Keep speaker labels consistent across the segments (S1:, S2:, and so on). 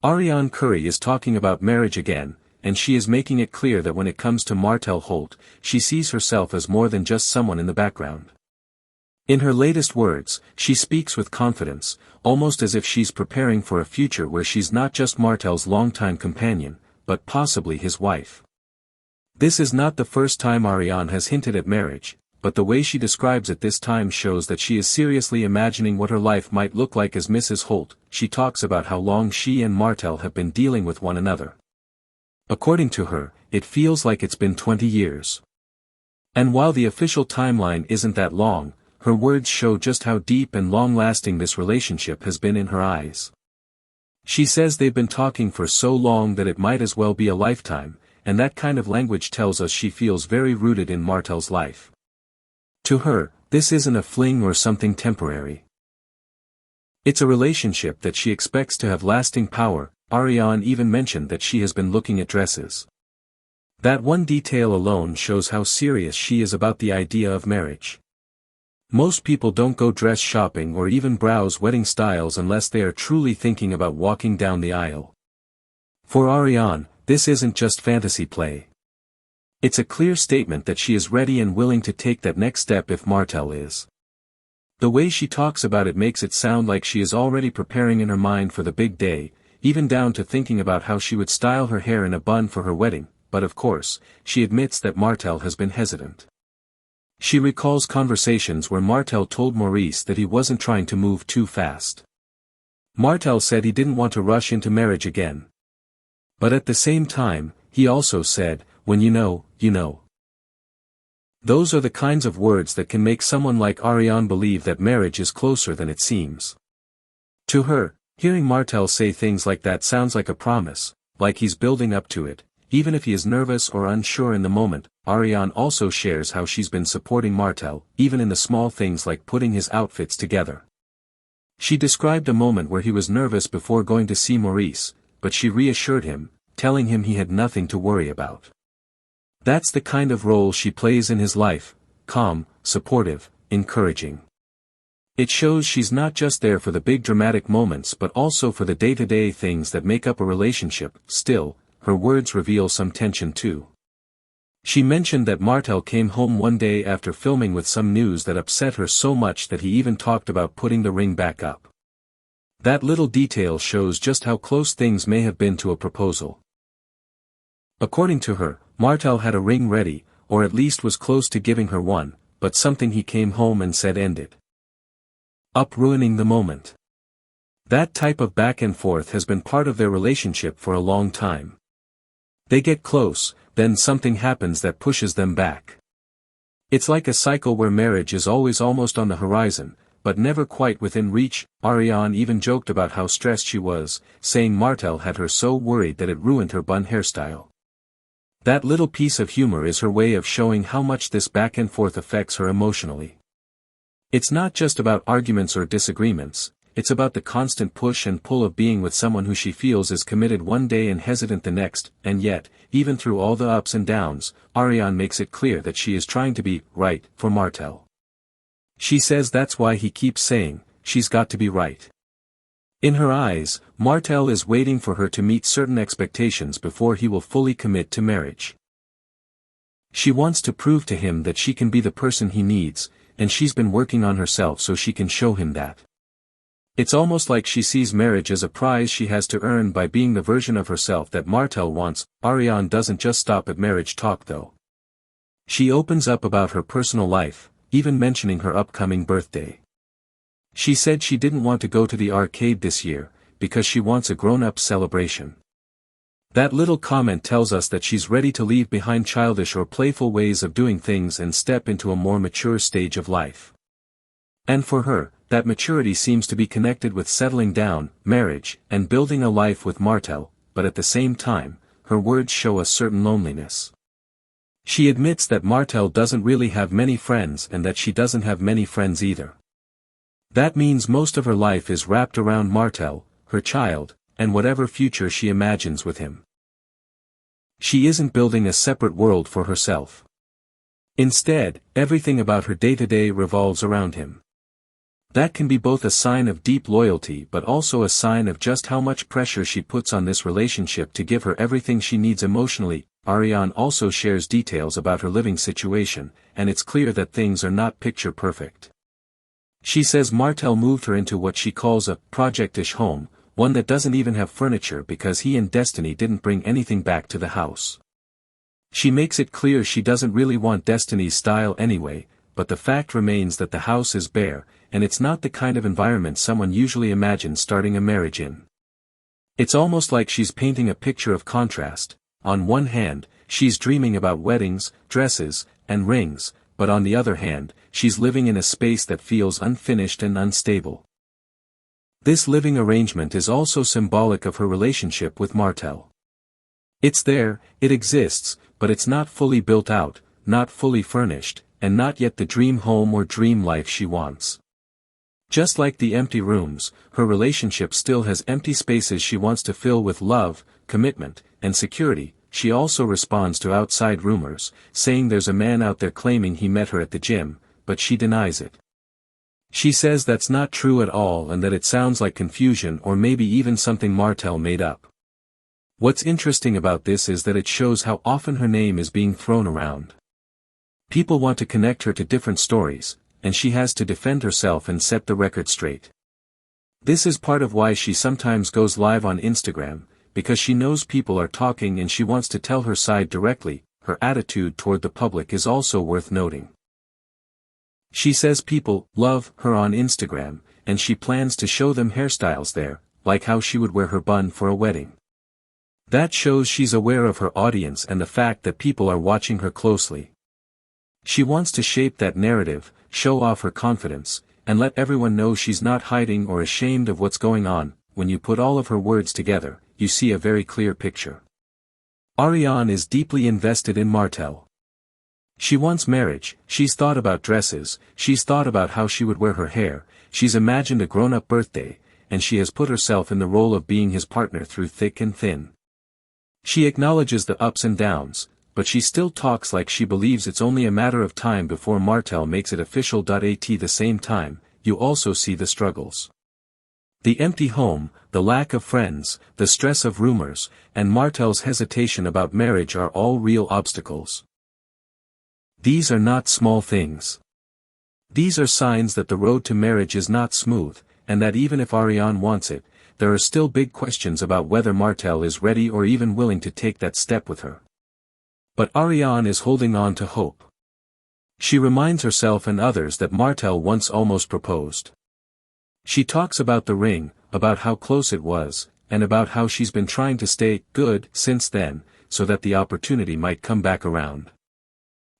S1: Arionne Curry is talking about marriage again, and she is making it clear that when it comes to Martell Holt, she sees herself as more than just someone in the background. In her latest words, she speaks with confidence, almost as if she's preparing for a future where she's not just Martell's longtime companion, but possibly his wife. This is not the first time Arionne has hinted at marriage, but the way she describes it this time shows that she is seriously imagining what her life might look like as Mrs. Holt. She talks about how long she and Martell have been dealing with one another. According to her, it feels like it's been 20 years. And while the official timeline isn't that long, her words show just how deep and long-lasting this relationship has been in her eyes. She says they've been talking for so long that it might as well be a lifetime, and that kind of language tells us she feels very rooted in Martell's life. To her, this isn't a fling or something temporary. It's a relationship that she expects to have lasting power. Arionne even mentioned that she has been looking at dresses. That one detail alone shows how serious she is about the idea of marriage. Most people don't go dress shopping or even browse wedding styles unless they are truly thinking about walking down the aisle. For Arionne, this isn't just fantasy play. It's a clear statement that she is ready and willing to take that next step if Martell is. The way she talks about it makes it sound like she is already preparing in her mind for the big day, even down to thinking about how she would style her hair in a bun for her wedding, but of course, she admits that Martell has been hesitant. She recalls conversations where Martell told Maurice that he wasn't trying to move too fast. Martell said he didn't want to rush into marriage again. But at the same time, he also said, when you know, you know. Those are the kinds of words that can make someone like Arionne believe that marriage is closer than it seems. To her, hearing Martell say things like that sounds like a promise, like he's building up to it, even if he is nervous or unsure in the moment. Arionne also shares how she's been supporting Martell, even in the small things like putting his outfits together. She described a moment where he was nervous before going to see Maurice, but she reassured him, telling him he had nothing to worry about. That's the kind of role she plays in his life, calm, supportive, encouraging. It shows she's not just there for the big dramatic moments but also for the day-to-day things that make up a relationship. Still, her words reveal some tension too. She mentioned that Martell came home one day after filming with some news that upset her so much that he even talked about putting the ring back up. That little detail shows just how close things may have been to a proposal. According to her, Martell had a ring ready, or at least was close to giving her one, but something he came home and said ended up ruining the moment. That type of back and forth has been part of their relationship for a long time. They get close, then something happens that pushes them back. It's like a cycle where marriage is always almost on the horizon, but never quite within reach. Arionne even joked about how stressed she was, saying Martell had her so worried that it ruined her bun hairstyle. That little piece of humor is her way of showing how much this back and forth affects her emotionally. It's not just about arguments or disagreements, it's about the constant push and pull of being with someone who she feels is committed one day and hesitant the next, and yet, even through all the ups and downs, Arionne makes it clear that she is trying to be right for Martell. She says that's why he keeps saying, she's got to be right. In her eyes, Martell is waiting for her to meet certain expectations before he will fully commit to marriage. She wants to prove to him that she can be the person he needs, and she's been working on herself so she can show him that. It's almost like she sees marriage as a prize she has to earn by being the version of herself that Martell wants. Arionne doesn't just stop at marriage talk though. She opens up about her personal life, even mentioning her upcoming birthday. She said she didn't want to go to the arcade this year, because she wants a grown-up celebration. That little comment tells us that she's ready to leave behind childish or playful ways of doing things and step into a more mature stage of life. And for her, that maturity seems to be connected with settling down, marriage, and building a life with Martell, but at the same time, her words show a certain loneliness. She admits that Martell doesn't really have many friends and that she doesn't have many friends either. That means most of her life is wrapped around Martell, her child, and whatever future she imagines with him. She isn't building a separate world for herself. Instead, everything about her day-to-day revolves around him. That can be both a sign of deep loyalty but also a sign of just how much pressure she puts on this relationship to give her everything she needs emotionally. Arionne also shares details about her living situation, and it's clear that things are not picture perfect. She says Martell moved her into what she calls a project-ish home, one that doesn't even have furniture because he and Destiny didn't bring anything back to the house. She makes it clear she doesn't really want Destiny's style anyway, but the fact remains that the house is bare, and it's not the kind of environment someone usually imagines starting a marriage in. It's almost like she's painting a picture of contrast. On one hand, she's dreaming about weddings, dresses, and rings, but on the other hand, she's living in a space that feels unfinished and unstable. This living arrangement is also symbolic of her relationship with Martell. It's there, it exists, but it's not fully built out, not fully furnished, and not yet the dream home or dream life she wants. Just like the empty rooms, her relationship still has empty spaces she wants to fill with love, commitment, and security. She also responds to outside rumors, saying there's a man out there claiming he met her at the gym, but she denies it. She says that's not true at all and that it sounds like confusion or maybe even something Martell made up. What's interesting about this is that it shows how often her name is being thrown around. People want to connect her to different stories, and she has to defend herself and set the record straight. This is part of why she sometimes goes live on Instagram, because she knows people are talking and she wants to tell her side directly. Her attitude toward the public is also worth noting. She says people love her on Instagram, and she plans to show them hairstyles there, like how she would wear her bun for a wedding. That shows she's aware of her audience and the fact that people are watching her closely. She wants to shape that narrative, show off her confidence, and let everyone know she's not hiding or ashamed of what's going on. When you put all of her words together, you see a very clear picture. Arionne is deeply invested in Martell. She wants marriage, she's thought about dresses, she's thought about how she would wear her hair, she's imagined a grown-up birthday, and she has put herself in the role of being his partner through thick and thin. She acknowledges the ups and downs, but she still talks like she believes it's only a matter of time before Martell makes it official. At the same time, you also see the struggles. The empty home, the lack of friends, the stress of rumors, and Martell's hesitation about marriage are all real obstacles. These are not small things. These are signs that the road to marriage is not smooth, and that even if Arionne wants it, there are still big questions about whether Martell is ready or even willing to take that step with her. But Arionne is holding on to hope. She reminds herself and others that Martell once almost proposed. She talks about the ring, about how close it was, and about how she's been trying to stay good since then, so that the opportunity might come back around.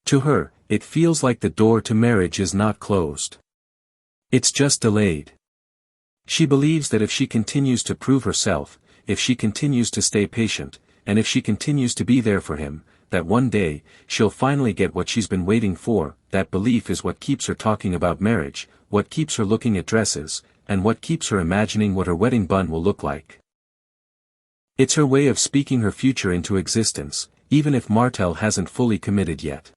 S1: To her, it feels like the door to marriage is not closed. It's just delayed. She believes that if she continues to prove herself, if she continues to stay patient, and if she continues to be there for him, that one day, she'll finally get what she's been waiting for. That belief is what keeps her talking about marriage, what keeps her looking at dresses, and what keeps her imagining what her wedding bun will look like. It's her way of speaking her future into existence, even if Martell hasn't fully committed yet.